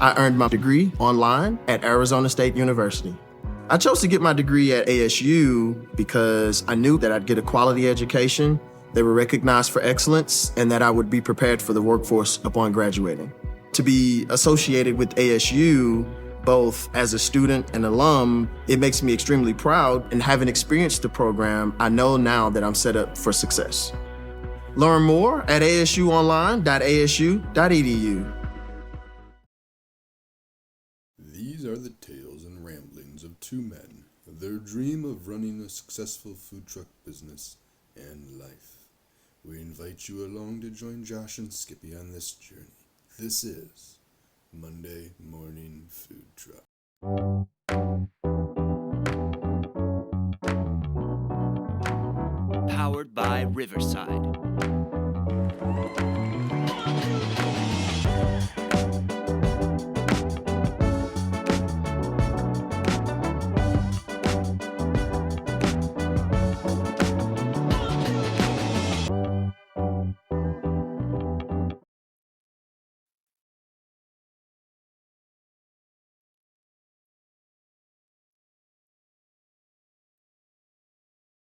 I earned my degree online at Arizona State University. I chose to get my degree at ASU because I knew that I'd get a quality education, they were recognized for excellence, and that I would be prepared for the workforce upon graduating. To be associated with ASU, both as a student and alum, it makes me extremely proud, and having experienced the program, I know now that I'm set up for success. Learn more at asuonline.asu.edu. These are the tales and ramblings of two men, their dream of running a successful food truck business and life. We invite you along to join Josh and Skippy on this journey. This is Monday Morning Food Truck. Powered by Riverside.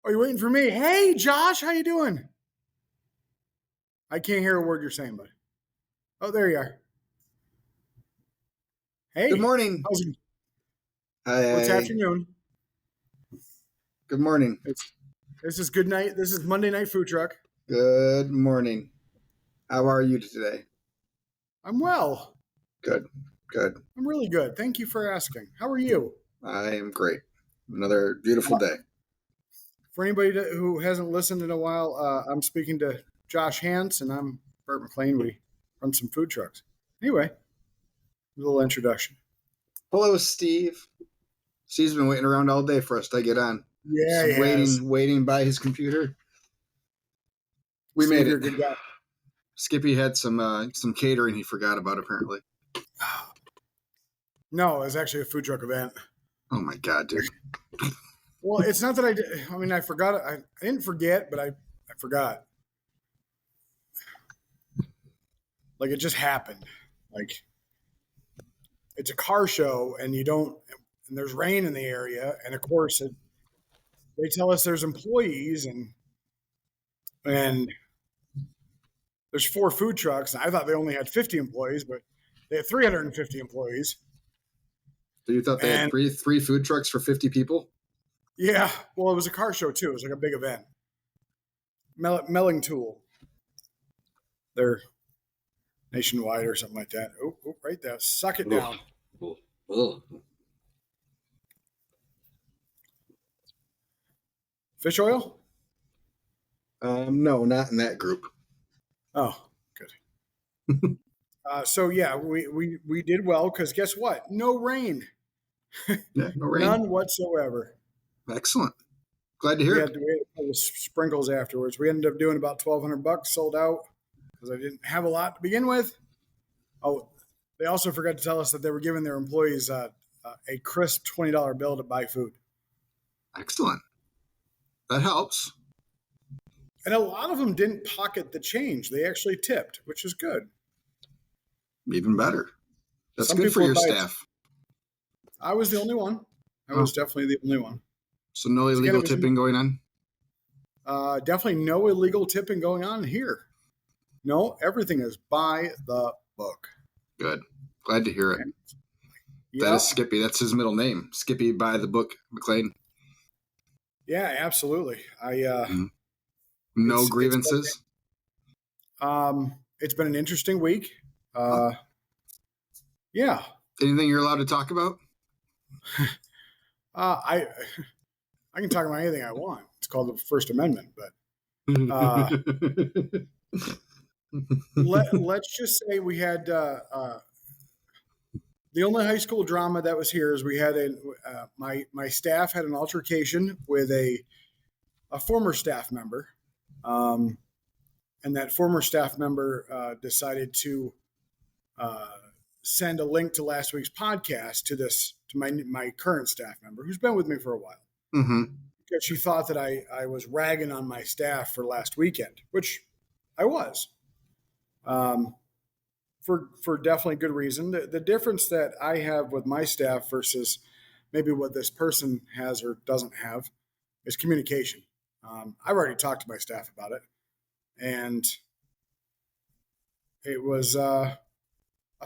Are you waiting for me? Hey, Josh, how you doing? I can't hear a word you're saying, bud. Oh, there you are. Hey. Good morning. What's afternoon? Good morning. This is good night. This is Monday Night Food Truck. Good morning. How are you today? I'm well. Good. I'm really good. Thank you for asking. How are you? I am great. Another beautiful day. For anybody who hasn't listened in a while, I'm speaking to Josh Hance, and I'm Bert McLean. We run some food trucks. Anyway, a little introduction. Hello, Steve. Steve's been waiting around all day for us to get on. Yeah, Just waiting by his computer. We Steve, made you're it. a good guy. Skippy had some catering he forgot about, apparently. No, it was actually a food truck event. Oh my God, dude. Well, it's not that I did. I mean, I forgot it. I didn't forget, but I forgot. Like, it just happened. Like, it's a car show, and and there's rain in the area, and of course, they tell us there's employees, and there's 4 food trucks. And I thought they only had 50 employees, but they had 350 employees. So you thought they had three food trucks for 50 people? Yeah, well, it was a car show too. It was like a big event. Melling Tool. They're nationwide or something like that. Oh, right there. Suck it down. Ugh. Fish oil? No, not in that group. Oh, good. So yeah, we did well because guess what? No rain. Yeah, no rain. None whatsoever. Excellent. Glad to hear it. We had a couple of sprinkles afterwards. We ended up doing about $1,200, sold out because I didn't have a lot to begin with. Oh, they also forgot to tell us that they were giving their employees a crisp $20 bill to buy food. Excellent. That helps. And a lot of them didn't pocket the change. They actually tipped, which is good. Even better. That's Some good for people your buy- staff. I was the only one. I was definitely the only one. So no illegal tipping going on? Definitely no illegal tipping going on here. No, everything is by the book. Good. Glad to hear it. Yeah. That is Skippy. That's his middle name. Skippy by the book, McLean. Yeah, absolutely. No grievances? It's been an interesting week. Yeah. Anything you're allowed to talk about? I can talk about anything I want. It's called the First Amendment, but let's just say we had the only high school drama that was here is we had my staff had an altercation with a former staff member, and that former staff member decided to send a link to last week's podcast to my current staff member who's been with me for a while. Mm-hmm. Because she thought that I was ragging on my staff for last weekend, which I was. For for definitely good reason. The difference that I have with my staff versus maybe what this person has or doesn't have is communication. I've already talked to my staff about it, and it was a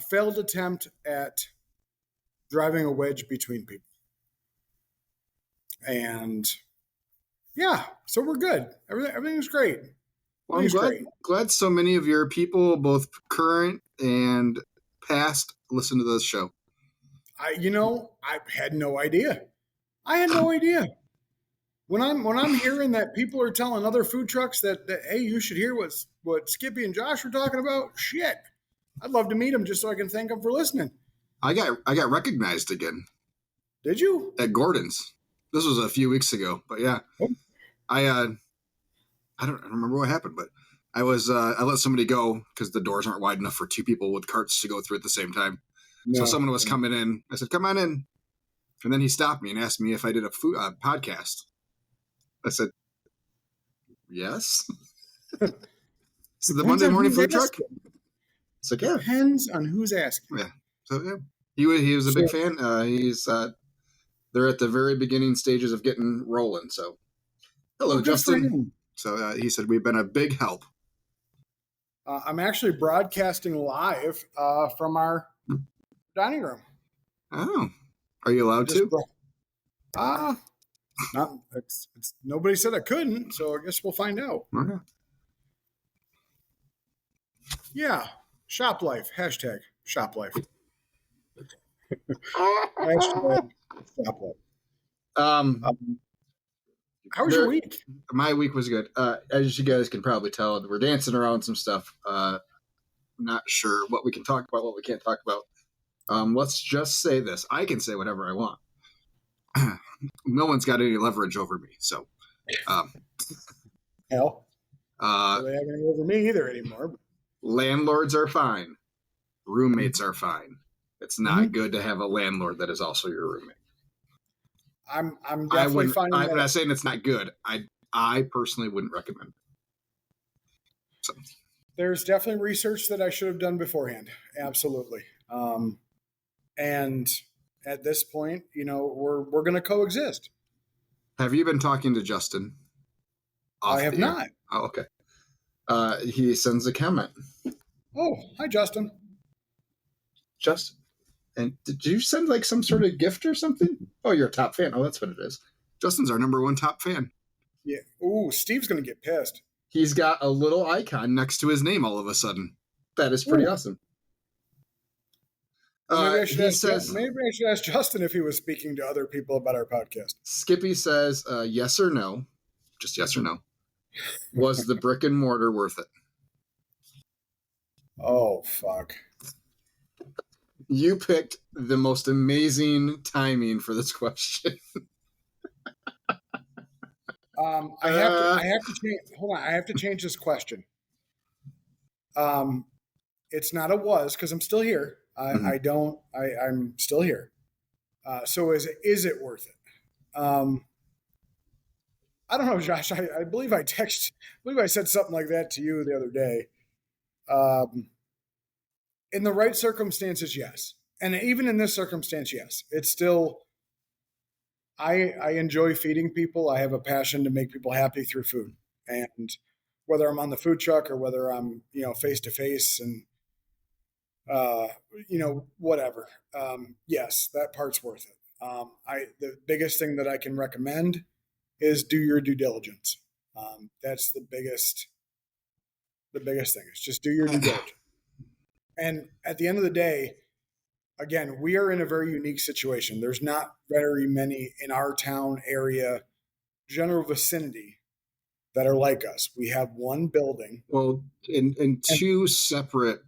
failed attempt at driving a wedge between people. And yeah, so we're good. Everything's great. Well, I'm glad so many of your people, both current and past, listen to this show. I had no idea. I had no idea. When I'm hearing that people are telling other food trucks that hey, you should hear what Skippy and Josh were talking about, shit. I'd love to meet them just so I can thank them for listening. I got recognized again. Did you? At Gordon's. This was a few weeks ago, but yeah. Oh. I don't remember what happened, but I let somebody go because the doors aren't wide enough for two people with carts to go through at the same time. No. So someone was coming in. I said, "Come on in," and then he stopped me and asked me if I did a food podcast. I said, "Yes." So the Monday morning food truck. It's like, yeah. Depends on who's asking. Yeah. So yeah, he was a big fan. He's they're at the very beginning stages of getting rolling. So, hello, Justin. So he said we've been a big help. I'm actually broadcasting live from our dining room. Oh, are you allowed to? Not. It's nobody said I couldn't, so I guess we'll find out. Okay. Yeah, shop life. Hashtag shop life. Hashtag shop life. How was your week? My week was good. As you guys can probably tell, we're dancing around some stuff. Not sure what we can talk about, what we can't talk about. Let's just say this. I can say whatever I want. No one's got any leverage over me. So, hell, they have any over me either anymore. Landlords are fine. Roommates are fine. It's not good to have a landlord that is also your roommate. I'm definitely finding I'm not saying it's not good. I personally wouldn't recommend it. So. There's definitely research that I should have done beforehand. Absolutely. And at this point, we're going to coexist. Have you been talking to Justin? I have not. Oh, okay. He sends a comment. Oh, hi, Justin. Justin. And did you send like some sort of gift or something? Oh, you're a top fan. Oh, that's what it is. Justin's our number one top fan. Yeah. Ooh, Steve's going to get pissed. He's got a little icon next to his name all of a sudden. That is pretty awesome. Maybe I should ask Justin if he was speaking to other people about our podcast. Skippy says, yes or no, just yes or no. Was the brick and mortar worth it? Oh, fuck. You picked the most amazing timing for this question. I have to change. Hold on. I have to change this question. It's not a was because I'm still here. I'm still here. So is it worth it? I don't know, Josh. I believe I said something like that to you the other day. In the right circumstances, yes. And even in this circumstance, yes. It's still, I enjoy feeding people. I have a passion to make people happy through food. And whether I'm on the food truck or whether I'm, face to face and, whatever. Yes, that part's worth it. The biggest thing that I can recommend is do your due diligence. That's the biggest thing. Is just do your due diligence. And at the end of the day, again, we are in a very unique situation. There's not very many in our town area, general vicinity, that are like us. We have one building. Well, in two separate,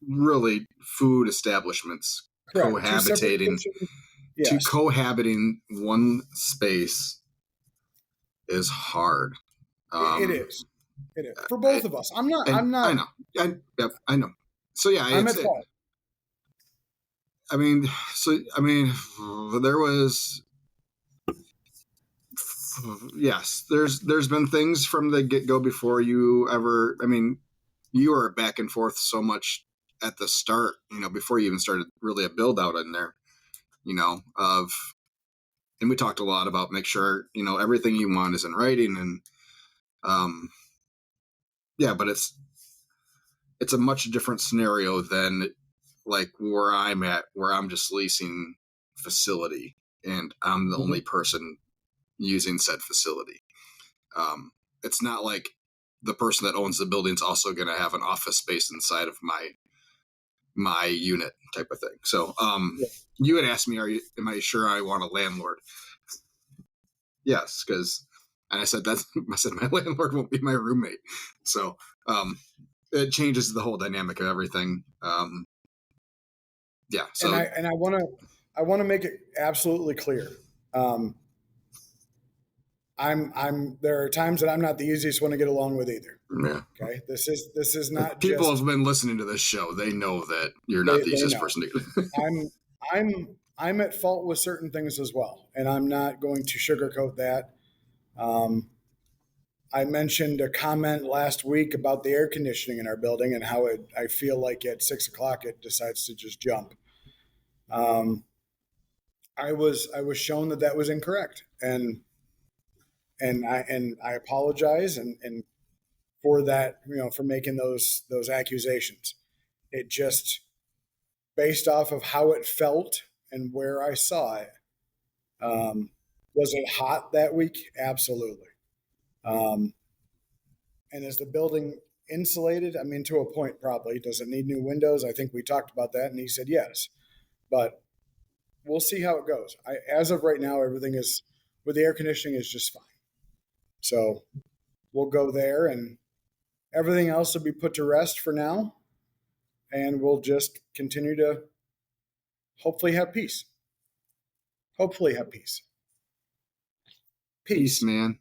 really, food establishments cohabitating. Yes. Cohabiting one space is hard. It is for both of us. I'm not. I know. So yeah, I'm at fault. There was. Yes, there's been things from the get-go before you ever. I mean, you are back and forth so much at the start, before you even started really a build out in there, and we talked a lot about make sure, everything you want is in writing and, but it's a much different scenario than like where I'm at, where I'm just leasing facility and I'm the only person using said facility. It's not like the person that owns the building is also going to have an office space inside of my unit type of thing. So, you had asked me, am I sure I want a landlord? Yes. And I said, my landlord won't be my roommate. So, it changes the whole dynamic of everything. So, and I want to make it absolutely clear. There are times that I'm not the easiest one to get along with either. Yeah. Okay. This is not people just, have been listening to this show. They know that you're not the easiest person to I'm at fault with certain things as well. And I'm not going to sugarcoat that. I mentioned a comment last week about the air conditioning in our building and how I feel like at 6 o'clock, it decides to just jump. I was shown that was incorrect, and I apologize and for that, for making those accusations. It just, based off of how it felt and where I saw it, was it hot that week? Absolutely. And is the building insulated? I mean, to a point, probably. Does it need new windows? I think we talked about that, and he said yes. But we'll see how it goes. As of right now, everything is, with the air conditioning, is just fine. So we'll go there, and everything else will be put to rest for now. And we'll just continue to hopefully have peace. Hopefully have peace. Peace, man.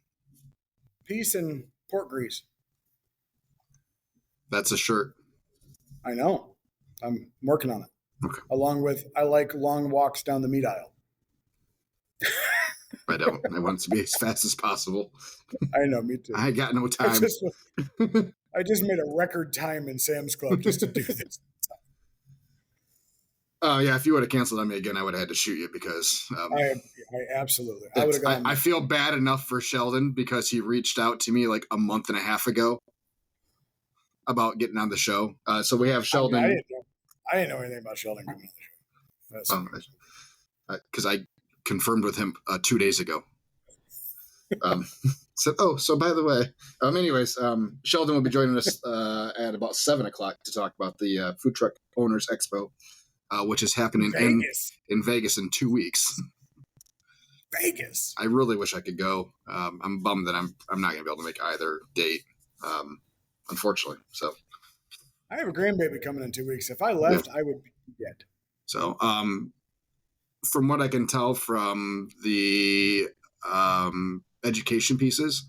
Peace and pork grease. That's a shirt. I know. I'm working on it. Okay. Along with, I like long walks down the meat aisle. I don't. I want it to be as fast as possible. I know, me too. I got no time. I just made a record time in Sam's Club just to do this. Yeah, if you would have canceled on me again, I would have had to shoot you because I absolutely. I would have gone. I feel bad enough for Sheldon because he reached out to me like a month and a half ago about getting on the show. So we have Sheldon. I didn't know anything about Sheldon coming on the show. Because I confirmed with him 2 days ago. So by the way, anyways, Sheldon will be joining us at about 7 o'clock to talk about the Food Truck Owners Expo, which is happening in Vegas in 2 weeks. Vegas. I really wish I could go. I'm bummed that I'm not going to be able to make either date, unfortunately. So I have a grandbaby coming in 2 weeks. If I left, I would be dead. So, from what I can tell from the education pieces,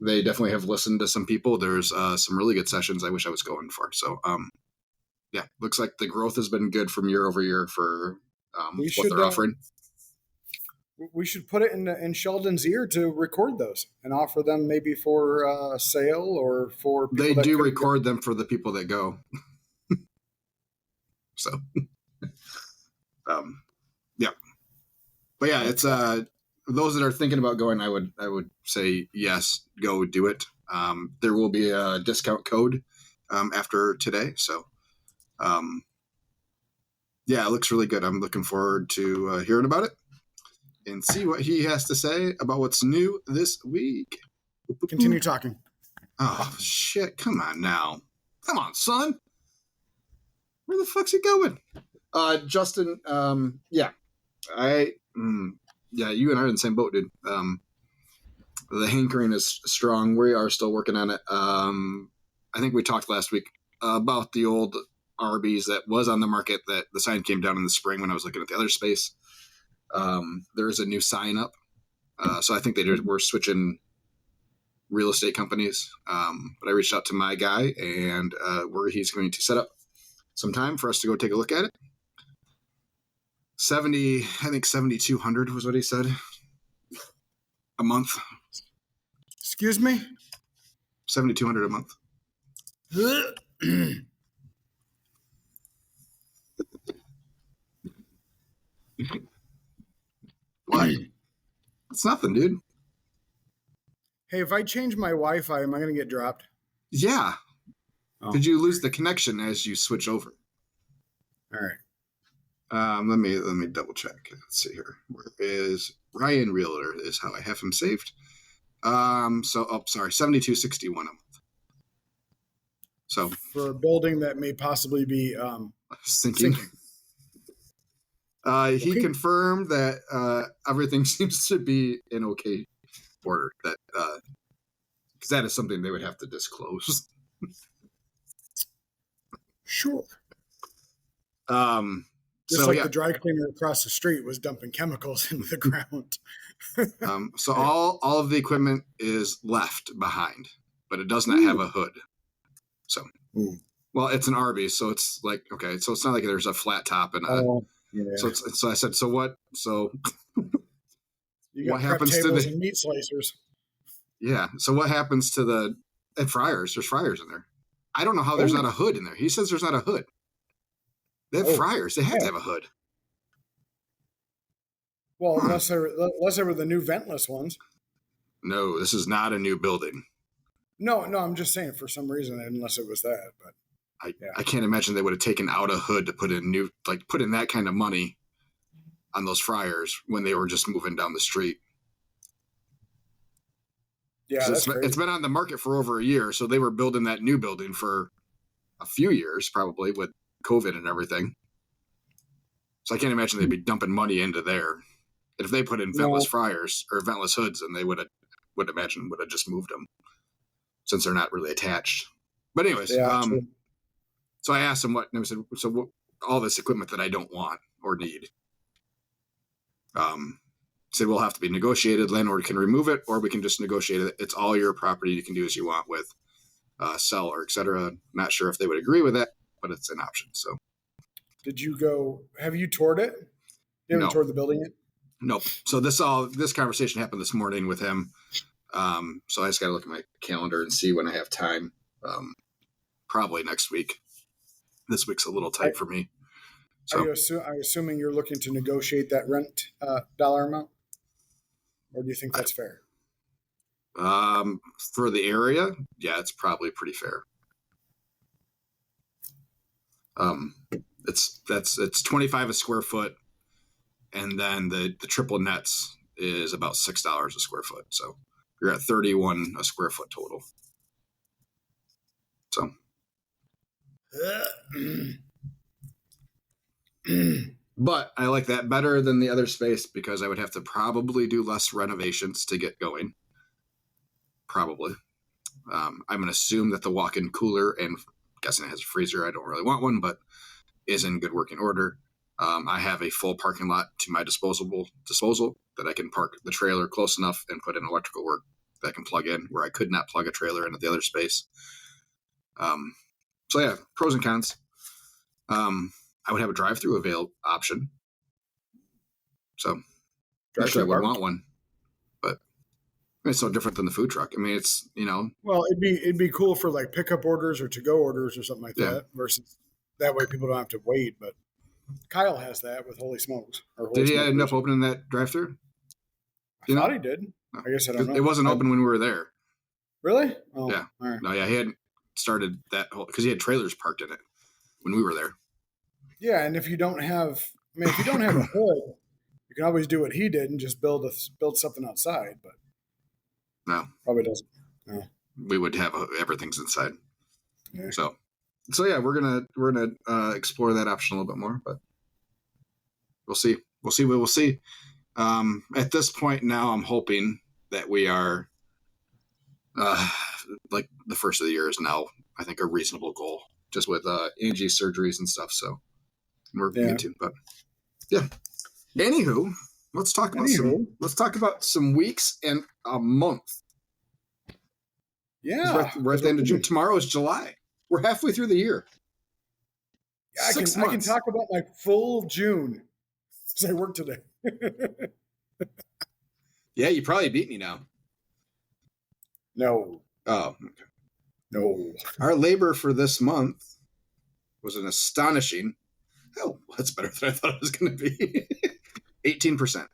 they definitely have listened to some people. There's some really good sessions I wish I was going for. So, looks like the growth has been good from year over year for what they're offering. We should put it in Sheldon's ear to record those and offer them maybe for sale or for people. They do record them for the people that go. So, but yeah, it's those that are thinking about going, I would say yes, go do it. There will be a discount code after today, so it looks really good. I'm looking forward to hearing about it and see what he has to say about what's new this week. Continue talking. Oh shit! Come on now, come on, son. Where the fuck's he going? Justin, you and I are in the same boat, dude. The hankering is strong. We are still working on it. I think we talked last week about the old Arby's that was on the market that the sign came down in the spring when I was looking at the other space. There is a new sign up. So I think we're switching real estate companies. But I reached out to my guy and where he's going to set up some time for us to go take a look at it. 7,200 was what he said a month. Excuse me? 7,200 a month. What? It's nothing, dude. Hey, if I change my Wi-Fi, am I going to get dropped? Yeah. Oh. Did you lose the connection as you switch over? All right. Let me double check. Let's see here. Where is Ryan Realtor? Is how I have him saved. Sorry, 72.61 a month. So For a building that may possibly be I was thinking. He Okay. confirmed that everything seems to be in okay order. That because that is something they would have to disclose. Sure. So like yeah. the dry cleaner across the street was dumping chemicals into the ground. So all of the equipment is left behind, but it does not have a hood. So, well, it's an Arby's, so it's like okay. So it's not like there's a flat top and yeah. So I said, so what? So You got what prep happens to tables the- and meat slicers? yeah. So what happens to the at fryers? There's fryers in there. I don't know how there's not a hood in there. He says there's not a hood. They have fryers. They have to have a hood. Well, unless they were the new ventless ones. No, this is not a new building. No, I'm just saying for some reason, unless it was that. But I can't imagine they would have taken out a hood to put in put in that kind of money on those fryers when they were just moving down the street. yeah, that's crazy. It's been on the market for over a year, so they were building that new building for a few years, probably with COVID and everything. So I can't imagine they'd be dumping money into there. And if they put in ventless fryers or ventless hoods, then they would have just moved them, since they're not really attached. But anyways, true. so I asked him what, and I said, so what, all this equipment that I don't want or need. Said will have to be negotiated. Landlord can remove it, or we can just negotiate it. It's all your property. You can do as you want with sell or etc. Not sure if they would agree with that, but it's an option. So, Did you go? Have you toured it? You haven't No. toured the building yet? nope. So this conversation happened this morning with him. So I just got to look at my calendar and see when I have time. Probably next week. This week's a little tight for me. So I'm assuming you're looking to negotiate that rent dollar amount, or do you think that's fair? for the area, yeah, it's probably pretty fair. It's 25 a square foot, and then the triple nets is about $6 a square foot. So you're at 31 a square foot total. So but I like that better than the other space because I would have to probably do less renovations to get going. Probably. I'm going to assume that the walk-in cooler, and I'm guessing it has a freezer, I don't really want one, but is in good working order. I have a full parking lot to my disposal that I can park the trailer close enough and put in electrical work that I can plug in where I could not plug a trailer into the other space. So yeah, pros and cons. I would have a drive-through avail option. So not sure I would want one, but it's no different than the food truck. I mean, it's, Well, it'd be cool for like pickup orders or to-go orders or something like that. Versus that way people don't have to wait. But Kyle has that with Holy Smokes. Did he end up opening that drive-through? I thought he did. I guess I don't know. It wasn't open when we were there. Really? Oh, Yeah. All right. No, yeah, he hadn't started that whole because he had trailers parked in it when we were there. Yeah, and if you don't have a hood, you can always do what he did and just build something outside. But No, probably doesn't. No. we would have everything's inside. Yeah. So yeah, we're gonna explore that option a little bit more, but we'll see. We'll see. At this point now, I'm hoping that we are like the first of the year is now, I think, a reasonable goal, just with Angie's surgeries and stuff. So we're into, but yeah. Anywho, let's talk about some weeks and a month. Yeah, we're at the end of June. Tomorrow is July. We're halfway through the year. I can talk about my full June because I work today. Yeah, you probably beat me now. No. Oh, okay. No. Our labor for this month was an astonishing. Oh, that's better than I thought it was going to be. 18%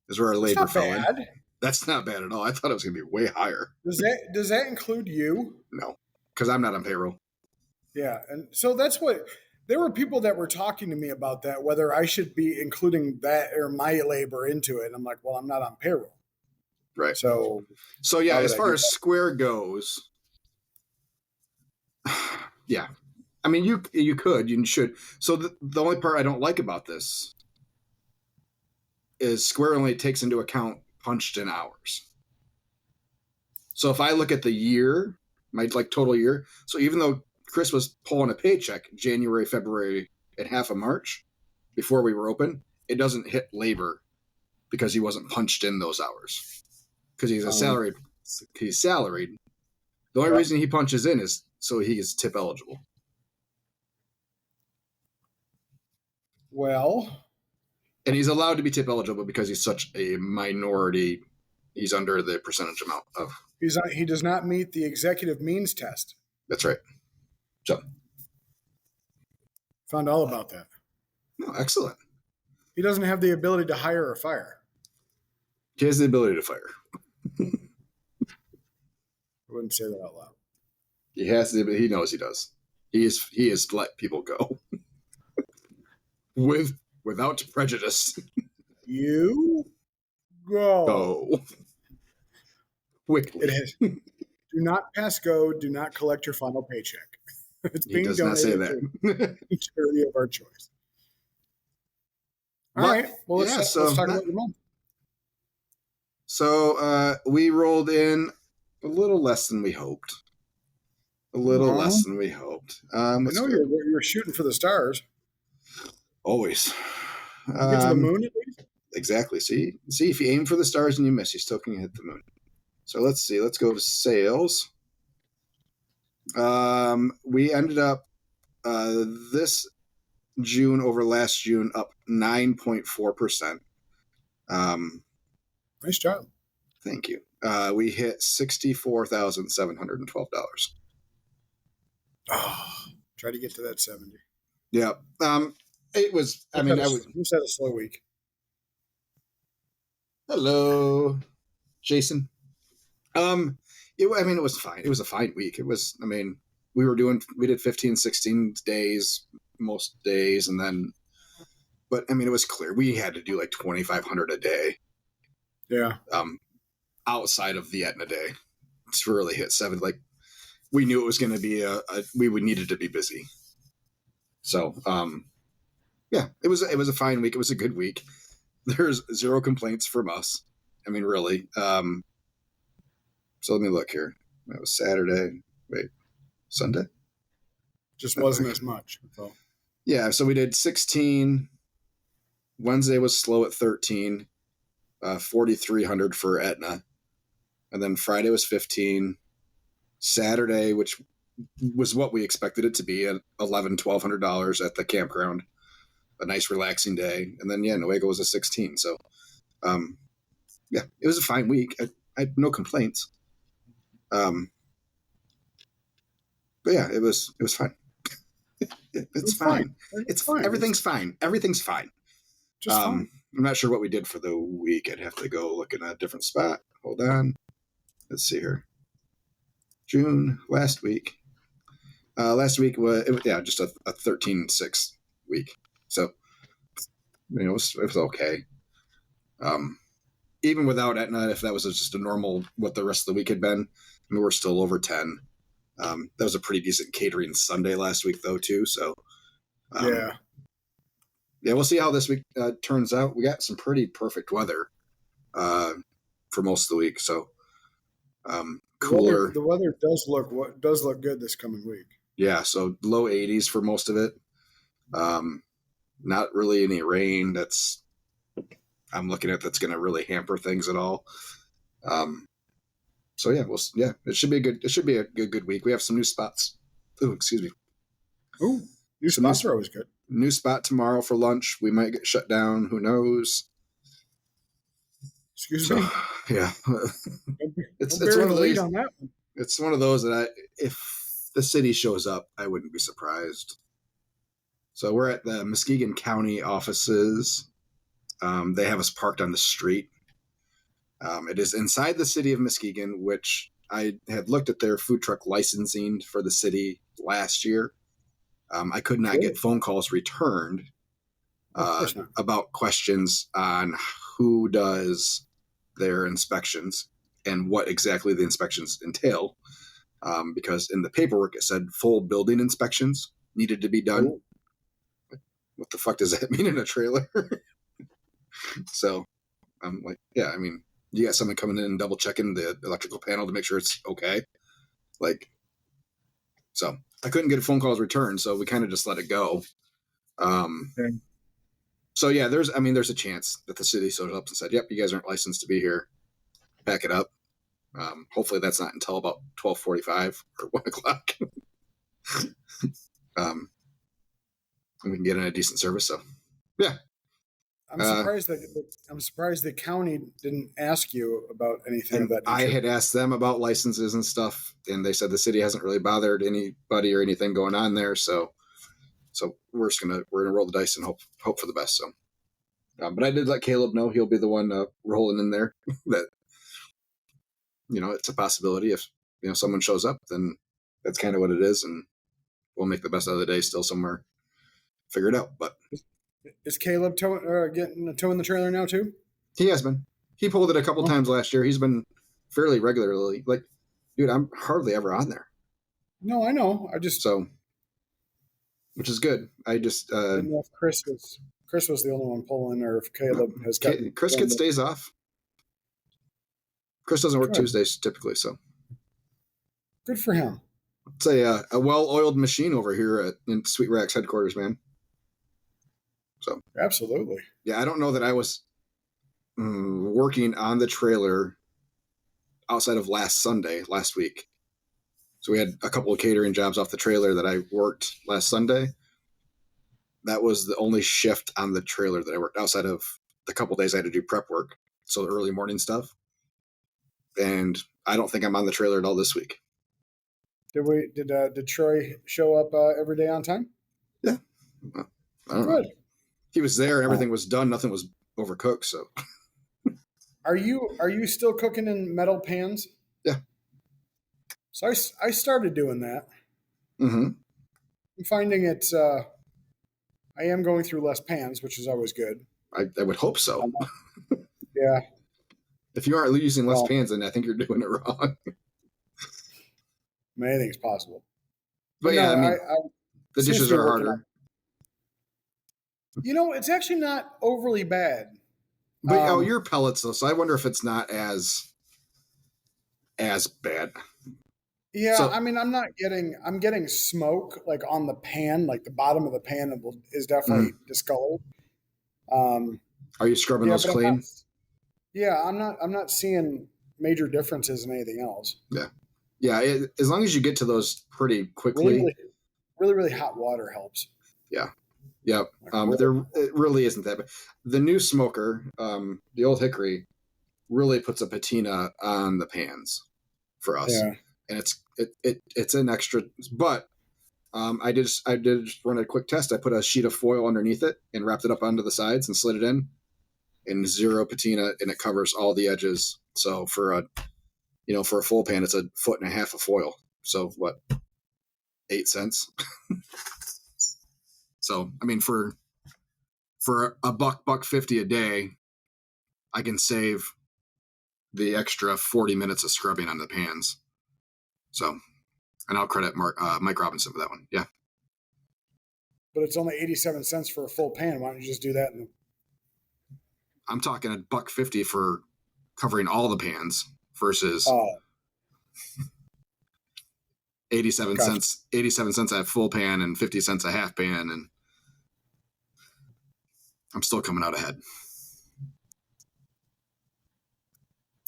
is where our It's labor not fell in. bad. That's not bad at all. I thought it was going to be way higher. Does that include you? No, because I'm not on payroll. Yeah, and so that's what there were people that were talking to me about that, whether I should be including that or my labor into it. And I'm like, well, I'm not on payroll. Right. So yeah, how would as I far do as that? Square goes, yeah. I mean, you could, you should. So the only part I don't like about this is Square only takes into account punched in hours. So if I look at the year, my total year, so even though Chris was pulling a paycheck January, February, and half of March before we were open, it doesn't hit labor because he wasn't punched in those hours. Because he's salaried. He's salaried. The only reason he punches in is so he is tip eligible. Well, And he's allowed to be tip eligible because he's such a minority. He's under the percentage amount of. he does not meet the executive means test. That's right. So, Found all about that. no, excellent. He doesn't have the ability to hire or fire. He has the ability to fire. I wouldn't say that out loud. He has the. He knows he does. He is let people go without prejudice. You go. Go quickly. It is. Do not pass go. Do not collect your final paycheck. It's He being does not say donated that. to charity of our choice. All But, right. Well, let's, yeah, let's so talk not- about your month. So we rolled in a little less than we hoped. A little less than we hoped. I Let's know go. you're shooting for the stars. Always. You get to the moon at least. Exactly. See, if you aim for the stars and you miss, you still can hit the moon. So let's see. Let's go to sales. We ended up this June over last June up 9.4%. Nice job. Thank you. We hit $64,712. Oh, try to get to that 70. Yeah. It was. I mean, I was. Who's had a slow week? Hello, Jason. It was fine. It was a fine week. It was. I mean, we did 15, 16 days most days, and then. But I mean, it was clear we had to do like 2,500 a day. Yeah. Outside of the Aetna day, to really hit 7. Like, we knew it was going to be we would needed to be busy. So, yeah, it was a fine week. It was a good week. There's zero complaints from us. I mean, really. So let me look here. That was Saturday. Wait, Sunday? Just wasn't as much. So. Yeah, so we did 16. Wednesday was slow at 13. 4,300 for Aetna. And then Friday was 15. Saturday, which was what we expected it to be, at $1,100-$1,200 at the campground. A nice relaxing day. And then, Newaygo was a 16. So, yeah, it was a fine week. I had no complaints. But yeah, it was fine. It's fine. It's fine. Everything's fine. Everything's fine. Just fine. I'm not sure what we did for the week. I'd have to go look in a different spot. Hold on. Let's see here. June, last week. Last week was just a 13.6 week. So, it was okay. Even without Aetna, if that was just a normal what the rest of the week had been, I mean, we're still over 10. That was a pretty decent catering Sunday last week, though, too. So, yeah, we'll see how this week turns out. We got some pretty perfect weather for most of the week, so cooler. The weather does look good this coming week. Yeah, so low 80s for most of it. Not really any rain. I'm looking at that's going to really hamper things at all. So yeah, it should be a good week. We have some new spots. Oh, excuse me. Ooh, new spots are always good. New spot tomorrow for lunch. We might get shut down. Who knows? Excuse me. Yeah, it's one of those. On that one. It's one of those that if the city shows up, I wouldn't be surprised. So we're at the Muskegon County offices. They have us parked on the street. It is inside the city of Muskegon, which I had looked at their food truck licensing for the city last year. I could not get phone calls returned about questions on who does their inspections and what exactly the inspections entail. Because in the paperwork it said full building inspections needed to be done. What the fuck does that mean in a trailer? So I'm like, yeah, I mean, you got someone coming in and double checking the electrical panel to make sure it's okay. Like, so I couldn't get a phone calls returned, so we kind of just let it go. So yeah, there's a chance that the city showed up and said, yep, you guys aren't licensed to be here. Pack it up. Hopefully that's not until about 12:45 or 1 o'clock. And we can get in a decent service. So yeah. I'm surprised the county didn't ask you about anything. That I had asked them about licenses and stuff, and they said the city hasn't really bothered anybody or anything going on there. So we're gonna roll the dice and hope for the best. So, but I did let Caleb know he'll be the one rolling in there. That it's a possibility. If someone shows up, then that's kind of what it is, and we'll make the best out of the day. Still somewhere, figure it out. But is Caleb getting a tow in the trailer now too? He has been. He pulled it a couple times last year. He's been fairly regularly. Like, dude, I'm hardly ever on there. No, I know. Which is good. I just didn't know if Chris was the only one pulling, or if Caleb has got. Chris gets days off. Chris doesn't work Tuesdays typically, so good for him. It's a well-oiled machine over here in Sweet Rack's headquarters, man. So absolutely, yeah. I don't know that I was working on the trailer outside of last week. So we had a couple of catering jobs off the trailer that I worked last Sunday. That was the only shift on the trailer that I worked outside of the couple of days I had to do prep work. So the early morning stuff. And I don't think I'm on the trailer at all this week. Did Troy show up every day on time? Yeah. I don't know. He was there and everything was done. Nothing was overcooked. So are you still cooking in metal pans? Yeah. So I started doing that. Mm-hmm. I'm finding I am going through less pans, which is always good. I would hope so. Yeah. If you aren't using less pans, then I think you're doing it wrong. Anything's possible. But yeah, the dishes are harder. It's actually not overly bad. But you're pellets though, so I wonder if it's not as bad. Yeah, so, I'm getting smoke like on the pan, like the bottom of the pan is definitely discolored. Are you scrubbing those clean? I'm not seeing major differences in anything else. Yeah. As long as you get to those pretty quickly. Really, really hot water helps. Yeah. Yep. It really isn't that bad. The new smoker, the Old Hickory, really puts a patina on the pans for us. Yeah. And it's an extra, but I did run a quick test. I put a sheet of foil underneath it and wrapped it up onto the sides and slid it in, and zero patina, and it covers all the edges. So for a full pan, it's 1.5 foot of foil. So what, 8 cents? So I mean, for $1.50 a day, I can save the extra 40 minutes of scrubbing on the pans. So, and I'll credit Mike Robinson for that one. Yeah. But it's only 87 cents for a full pan. Why don't you just do that? I'm talking $1.50 for covering all the pans versus 87 cents. 87 cents a full pan and 50 cents a half pan, and I'm still coming out ahead.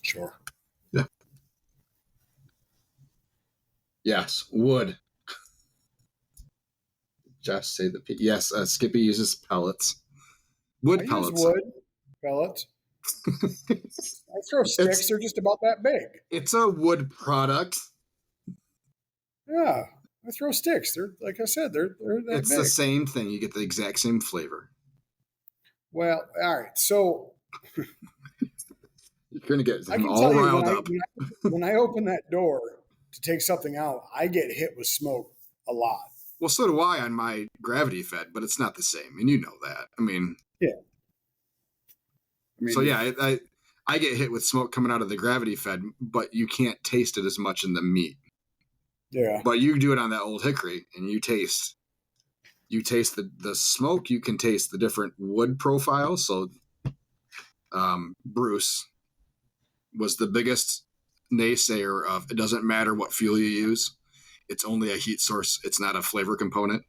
Sure. Yeah. Yes, wood. Just say yes. Skippy uses pellets. Wood pellets. Use wood pellets. I throw sticks. They're just about that big. It's a wood product. Yeah, I throw sticks. They're, like I said, they're that It's big. the same thing. You get the exact same flavor. Well, all right. So You're going to get I can all tell you riled up. when I open that door to take something out, I get hit with smoke a lot. Well, so do I on my gravity fed, but it's not the same. And you know that. I mean, so yeah, I get hit with smoke coming out of the gravity fed, but you can't taste it as much in the meat. Yeah. But you do it on that Old Hickory and you taste the smoke. You can taste the different wood profiles. So Bruce was the biggest naysayer of it doesn't matter what fuel you use. It's only a heat source. It's not a flavor component.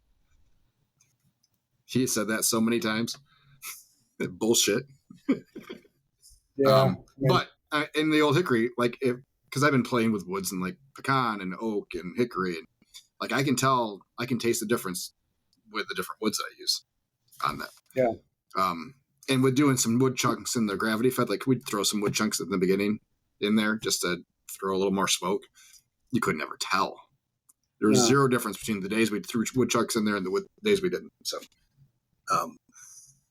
He said that so many times. Bullshit. Yeah. But in the Old Hickory, like because I've been playing with woods and like pecan and oak and hickory, and like I can taste the difference with the different woods that I use on that. Yeah. And with doing some wood chunks in the gravity fed, like we'd throw some wood chunks at the beginning in there just to throw a little more smoke. You could never tell. There was zero difference between the days we threw wood chunks in there and the days we didn't. So,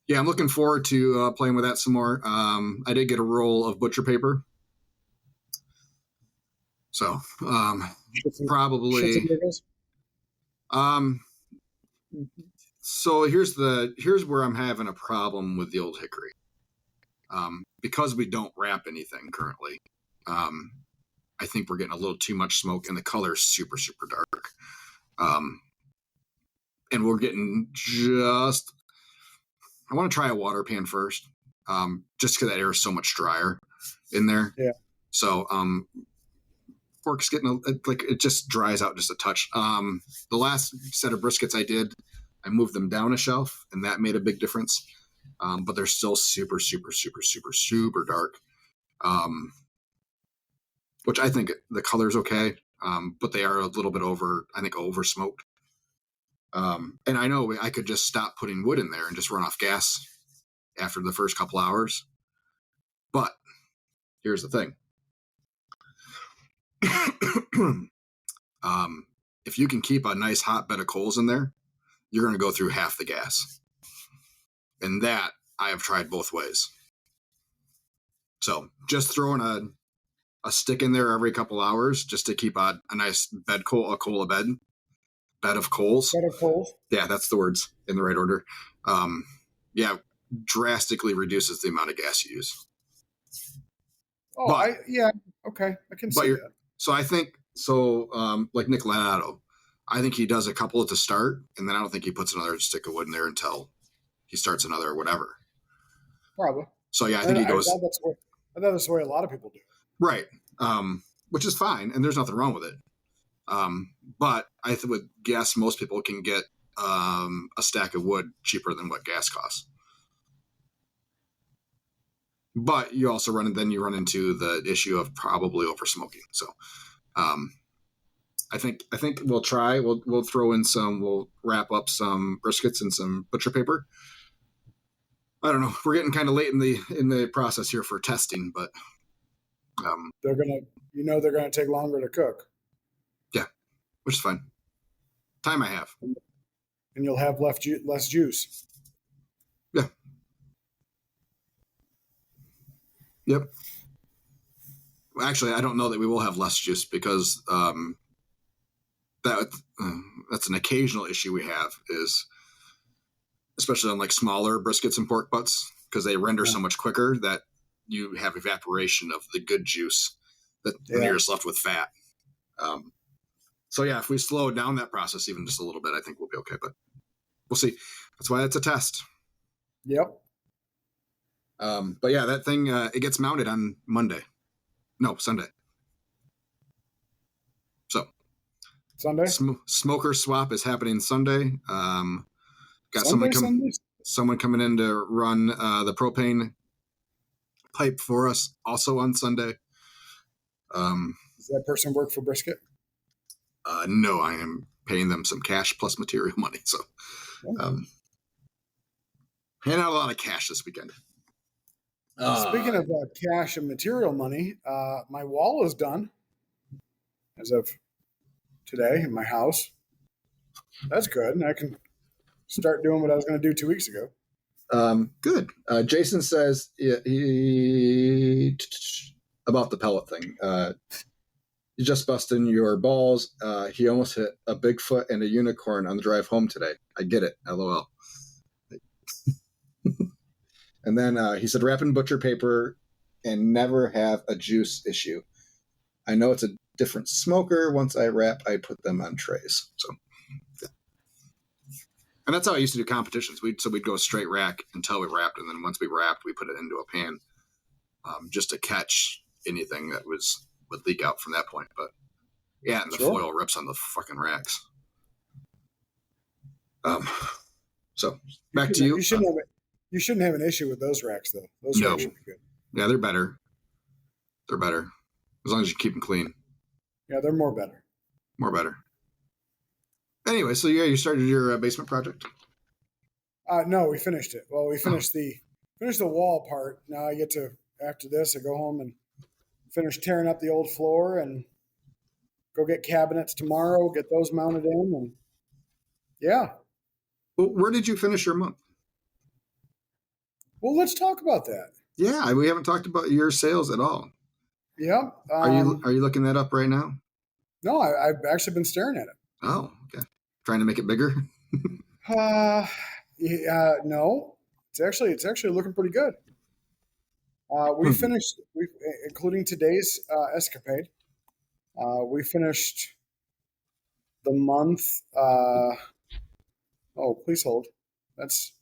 yeah, I'm looking forward to playing with that some more. I did get a roll of butcher paper. So, probably. So here's where I'm having a problem with the Old Hickory. Because we don't wrap anything currently. I think we're getting a little too much smoke and the color is super, super dark. And we're getting I want to try a water pan first. Just because that air is so much drier in there. Yeah. So, pork's getting it just dries out just a touch. The last set of briskets I did, I moved them down a shelf and that made a big difference. But they're still super, super, super, super, super dark. Which I think the color's okay. But they are a little bit over smoked. And I know I could just stop putting wood in there and just run off gas after the first couple hours. But here's the thing. If you can keep a nice hot bed of coals in there, you're going to go through half the gas. And that I have tried both ways. So just throwing a stick in there every couple hours just to keep a nice bed of coals. Bed of coals. Yeah, that's the words in the right order. Yeah, drastically reduces the amount of gas you use. Oh, okay, I can see that. So I think like Nick Lanato, I think he does a couple at the start, and then I don't think he puts another stick of wood in there until he starts another or whatever. Probably. So yeah, I think he goes. I thought that's the way a lot of people do. Right. Which is fine, and there's nothing wrong with it. But I would guess most people can get a stack of wood cheaper than what gas costs. But you also run into the issue of probably over smoking. So, I think we'll try. We'll throw in we'll wrap up some briskets and some butcher paper. I don't know. We're getting kind of late in the process here for testing, but they're gonna take longer to cook. Yeah, which is fine. Time I have, and you'll have less juice. Yeah. Yep. Well, actually, I don't know that we will have less juice because that's an occasional issue we have is, especially on like smaller briskets and pork butts, because they render so much quicker that you have evaporation of the good juice that you're just left with fat. So yeah, if we slow down that process even just a little bit, I think we'll be okay, but we'll see. That's why it's a test. Yep. But yeah, that thing, it gets mounted on Sunday. So Sunday? Smoker swap is happening Sunday. Got someone coming in to run the propane pipe for us also on Sunday. Does that person work for Brisket? No, I am paying them some cash plus material money. So, handing out a lot of cash this weekend. Speaking of cash and material money, my wall is done as of today in my house. That's good. And I can start doing what I was going to do 2 weeks ago. Good. Jason says about the pellet thing. You just busting your balls. He almost hit a Bigfoot and a unicorn on the drive home today. I get it. LOL. And then he said, wrap in butcher paper and never have a juice issue. I know it's a different smoker. Once I wrap, I put them on trays. So, yeah. And that's how I used to do competitions. We'd go straight rack until we wrapped, and then once we wrapped, we put it into a pan just to catch anything that would leak out from that point. But yeah, and the foil rips on the fucking racks. So back to you. You shouldn't have an issue with those racks, though. Those racks should be good. Yeah, they're better. They're better as long as you keep them clean. Yeah, they're more better. More better. Anyway, so yeah, you started your basement project. No, we finished it. Well, we finished the wall part. Now I get to, after this, I go home and finish tearing up the old floor and go get cabinets tomorrow. Get those mounted in, and yeah. Well, where did you finish your month? Well, let's talk about that. Yeah, we haven't talked about your sales at all. Yeah. Are you looking that up right now? No, I've actually been staring at it. Oh, okay. Trying to make it bigger? No. It's actually looking pretty good. We finished, including today's escapade. We finished the month. Oh, please hold. That's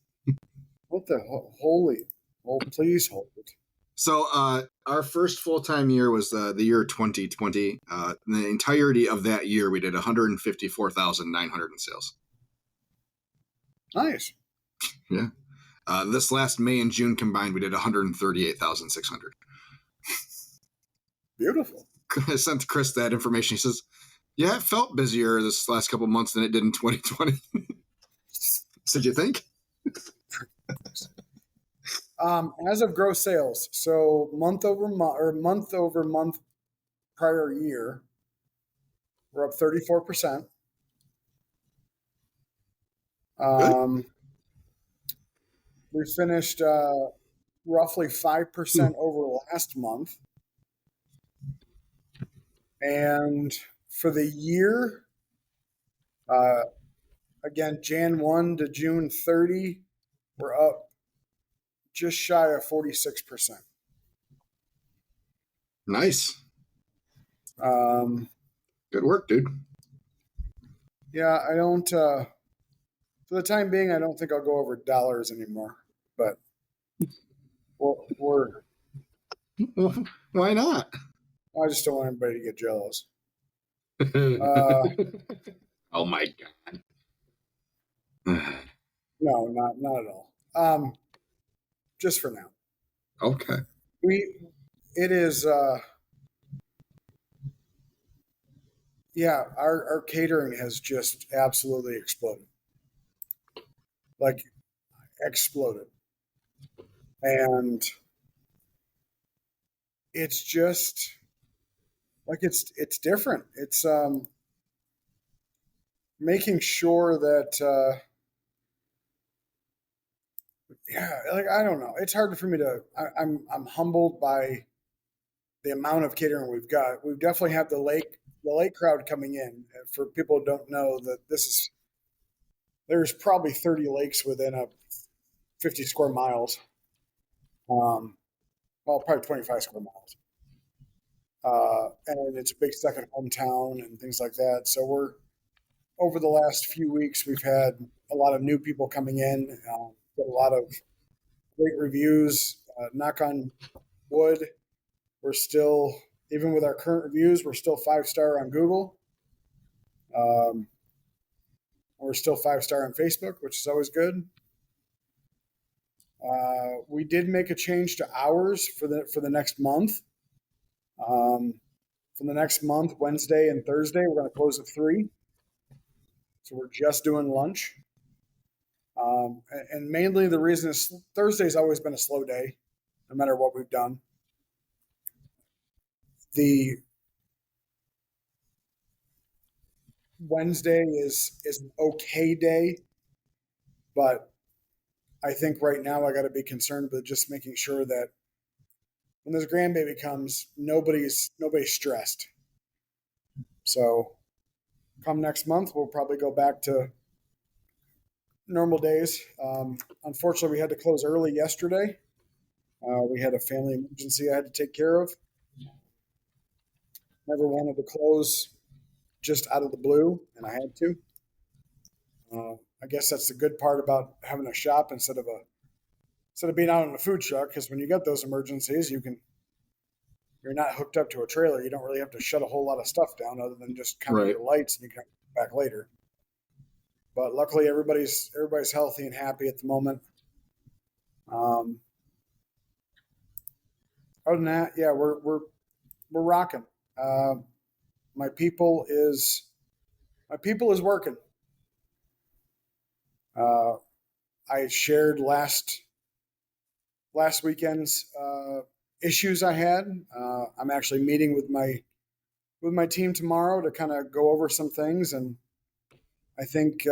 what the holy. Oh, please hold it. So our first full-time year was the year 2020. In the entirety of that year, we did 154,900 in sales. Nice. Yeah. This last May and June combined, we did 138,600. Beautiful. I sent Chris that information. He says, yeah, it felt busier this last couple of months than it did in 2020. Did you think? As of gross sales, so month over month prior year, we're up 34%. We finished roughly 5% over last month. And for the year, again, Jan 1 to June 30, we're up just shy of 46%. Nice. Good work, dude. Yeah, I don't, for the time being, I don't think I'll go over dollars anymore, but we're why not? I just don't want anybody to get jealous. Oh my God. No, not at all. Just for now. Okay. It is, yeah, our catering has just absolutely exploded. Like, exploded. And it's just, like, it's different. It's making sure that, yeah, like, I don't know. It's hard for me to, I'm humbled by the amount of catering we've got. We definitely have the lake crowd coming in. For people who don't know that there's probably 30 lakes within a 50 square miles. Well, probably 25 square miles. And it's a big second hometown and things like that. So over the last few weeks, we've had a lot of new people coming in, got a lot of great reviews. Knock on wood, we're still, even with our current reviews, we're still 5-star on Google. We're still 5-star on Facebook, which is always good. We did make a change to hours for the next month. For the next month, Wednesday and Thursday, we're going to close at 3. So we're just doing lunch. And mainly the reason is Thursday's always been a slow day, no matter what we've done. The Wednesday is an okay day, but I think right now I got to be concerned with just making sure that when this grandbaby comes, nobody's stressed. So come next month, we'll probably go back to normal days. Unfortunately, we had to close early yesterday. We had a family emergency I had to take care of. Never wanted to close just out of the blue, and I had to. I guess that's the good part about having a shop instead of being out in a food truck. Because when you get those emergencies, you're not hooked up to a trailer. You don't really have to shut a whole lot of stuff down other than just kind of Right. your lights, and you can come back later. But luckily, everybody's healthy and happy at the moment. Other than that, yeah, we're rocking. My people is working. I shared last weekend's issues I had. I'm actually meeting with my team tomorrow to kind of go over some things, and I think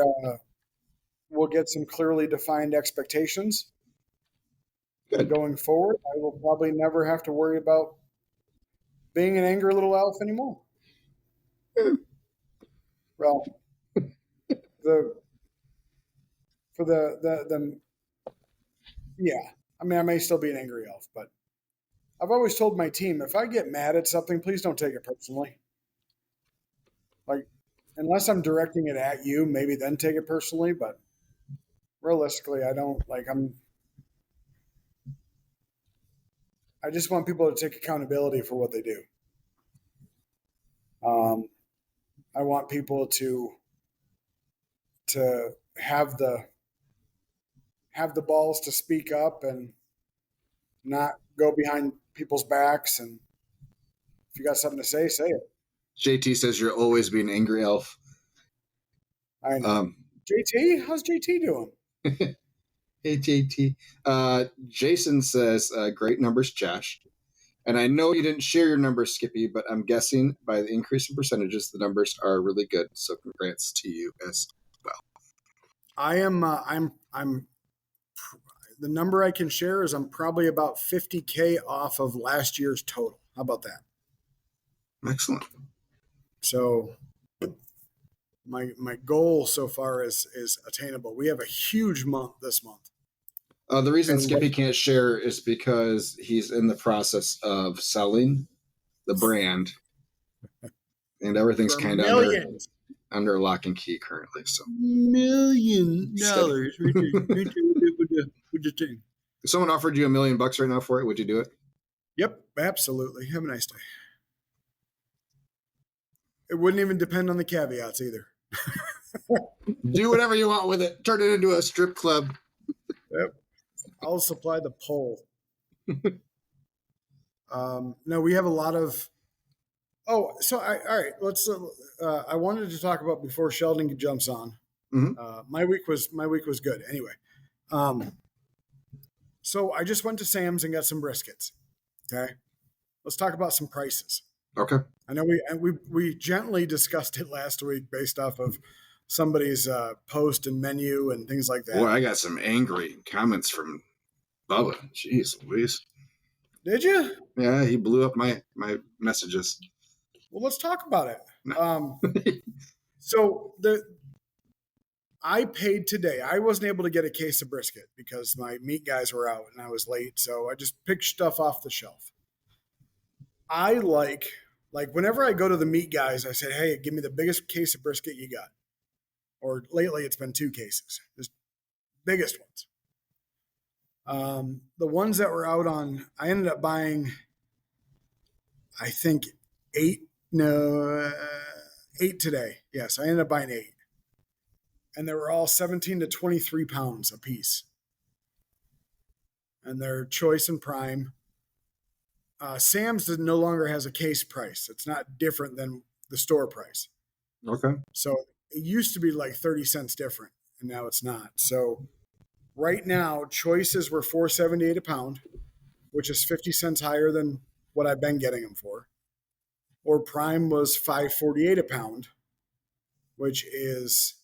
we'll get some clearly defined expectations. Good. Going forward, I will probably never have to worry about being an angry little elf anymore. Well, yeah. I mean, I may still be an angry elf, but I've always told my team, if I get mad at something, please don't take it personally. Like, unless I'm directing it at you, maybe then take it personally, but realistically, I don't. I just want people to take accountability for what they do. I want people to have the balls to speak up and not go behind people's backs. And if you got something to say, say it. JT says you'll always be an angry elf. I know. JT, how's JT doing? Hey, JT. Jason says, great numbers, Josh. And I know you didn't share your numbers, Skippy, but I'm guessing by the increase in percentages, the numbers are really good. So congrats to you as well. I am. I'm. The number I can share is I'm probably about 50K off of last year's total. How about that? Excellent. So my goal so far is attainable. We have a huge month this month. The reason Skippy can't share is because he's in the process of selling the brand, and everything's For kind of under lock and key currently. So $1 million with the thing. if someone offered you $1 million right now for it, would you do it? Yep, absolutely. Have a nice day. It wouldn't even depend on the caveats either. Do whatever you want with it. Turn it into a strip club. Yep. I'll supply the pole. No, we have a lot of. Oh, so all right. Let's. I wanted to talk about before Sheldon jumps on. Mm-hmm. My week was good. Anyway, so I just went to Sam's and got some briskets. Okay, let's talk about some prices. Okay. I know we gently discussed it last week based off of somebody's post and menu and things like that. Boy, I got some angry comments from Bubba. Jeez Louise. Did you? Yeah, he blew up my messages. Well, let's talk about it. So I paid today. I wasn't able to get a case of brisket because my meat guys were out and I was late. So I just picked stuff off the shelf. I like whenever I go to the meat guys, I say, hey, give me the biggest case of brisket you got. Or lately it's been 2 cases, just biggest ones. The ones that were out on, I ended up buying, I think 8 today. Yes, I ended up buying 8. And they were all 17 to 23 pounds a piece. And they're choice and prime. Sam's no longer has a case price. It's not different than the store price. Okay. So it used to be like 30 cents different, and now it's not. So right now, choices were $4.78 a pound, which is 50 cents higher than what I've been getting them for. Or prime was $5.48 a pound, which is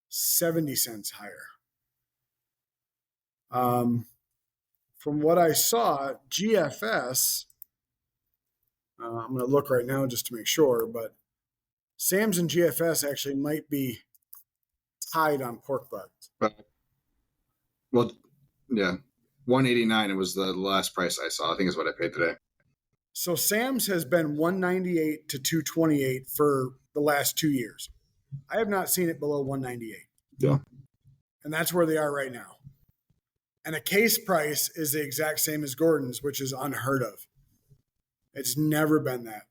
70 cents higher. From what I saw, GFS, I'm going to look right now just to make sure, but Sam's and GFS actually might be tied on pork butts. Well, yeah, 189. It was the last price I saw. I think is what I paid today. So Sam's has been 198 to 228 for the last 2 years. I have not seen it below 198. Yeah. And that's where they are right now. And a case price is the exact same as Gordon's, which is unheard of. It's never been that.